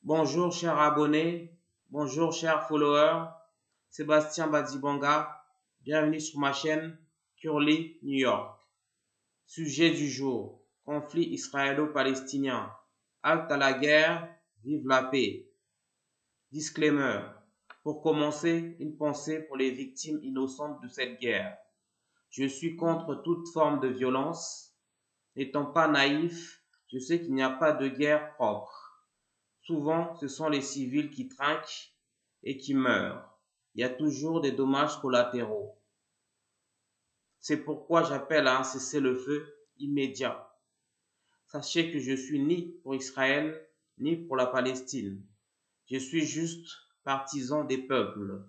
Bonjour chers abonnés, bonjour chers followers, Sébastien Badibanga, bienvenue sur ma chaîne Curly New York. Sujet du jour, conflit israélo-palestinien, halte à la guerre, vive la paix. Disclaimer, pour commencer, une pensée pour les victimes innocentes de cette guerre. Je suis contre toute forme de violence. N'étant pas naïf, je sais qu'il n'y a pas de guerre propre. Souvent, ce sont les civils qui trinquent et qui meurent. Il y a toujours des dommages collatéraux. C'est pourquoi j'appelle à un cessez-le-feu immédiat. Sachez que je suis ni pour Israël, ni pour la Palestine. Je suis juste partisan des peuples.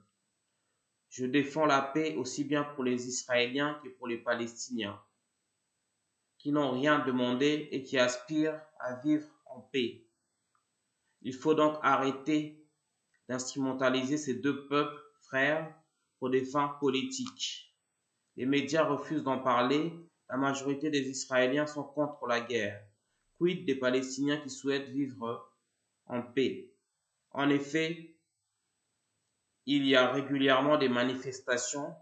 Je défends la paix aussi bien pour les Israéliens que pour les Palestiniens, qui n'ont rien demandé et qui aspirent à vivre en paix. Il faut donc arrêter d'instrumentaliser ces deux peuples frères pour des fins politiques. Les médias refusent d'en parler, la majorité des Israéliens sont contre la guerre. Quid des Palestiniens qui souhaitent vivre en paix? En effet, il y a régulièrement des manifestations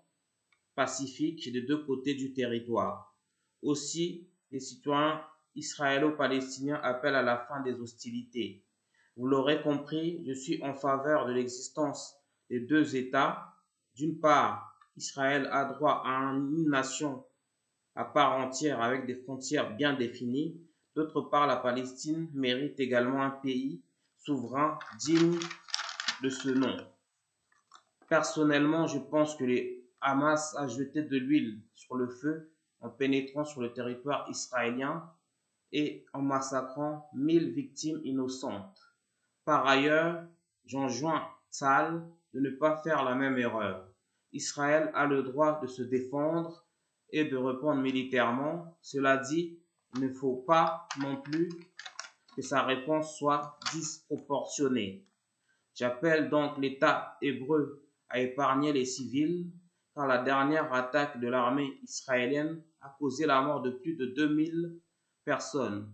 pacifiques des deux côtés du territoire. Aussi, les citoyens israélo-palestiniens appellent à la fin des hostilités. Vous l'aurez compris, je suis en faveur de l'existence des deux États. D'une part, Israël a droit à une nation à part entière avec des frontières bien définies. D'autre part, la Palestine mérite également un pays souverain digne de ce nom. Personnellement, je pense que le Hamas a jeté de l'huile sur le feu en pénétrant sur le territoire israélien et en massacrant 1000 victimes innocentes. Par ailleurs, j'enjoins Tzahal de ne pas faire la même erreur. Israël a le droit de se défendre et de répondre militairement. Cela dit, il ne faut pas non plus que sa réponse soit disproportionnée. J'appelle donc l'État hébreu à épargner les civils, car la dernière attaque de l'armée israélienne a causé la mort de plus de 2000 personnes.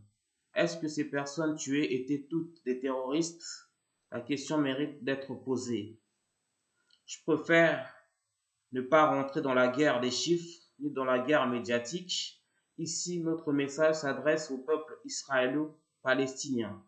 Est-ce que ces personnes tuées étaient toutes des terroristes? La question mérite d'être posée. Je préfère ne pas rentrer dans la guerre des chiffres ni dans la guerre médiatique. Ici, notre message s'adresse au peuple israélo-palestinien.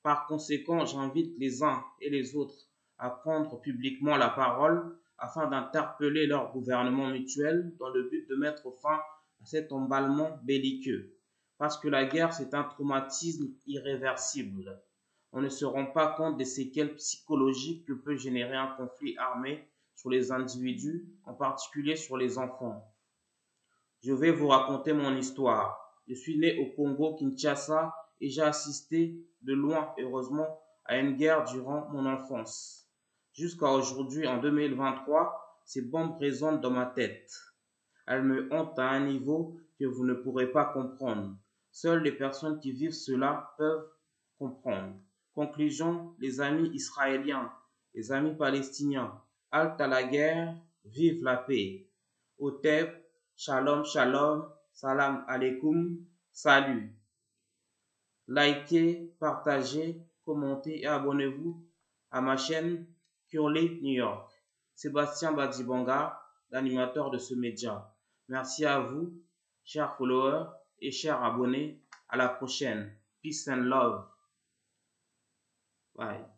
Par conséquent, j'invite les uns et les autres à prendre publiquement la parole afin d'interpeller leur gouvernement mutuel dans le but de mettre fin à cet emballement belliqueux. Parce que la guerre, c'est un traumatisme irréversible. On ne se rend pas compte des séquelles psychologiques que peut générer un conflit armé sur les individus, en particulier sur les enfants. Je vais vous raconter mon histoire. Je suis né au Congo-Kinshasa et j'ai assisté de loin, heureusement, à une guerre durant mon enfance. Jusqu'à aujourd'hui, en 2023, ces bombes résonnent dans ma tête. Elles me hantent à un niveau que vous ne pourrez pas comprendre. Seules les personnes qui vivent cela peuvent comprendre. Conclusion, les amis israéliens, les amis palestiniens, halte à la guerre, vive la paix. Otep, shalom, shalom, salam alaikum, salut. Likez, partagez, commentez et abonnez-vous à ma chaîne Curly New York. Sébastien Badibanga, l'animateur de ce média. Merci à vous, chers followers et chers abonnés. À la prochaine. Peace and love. Bye.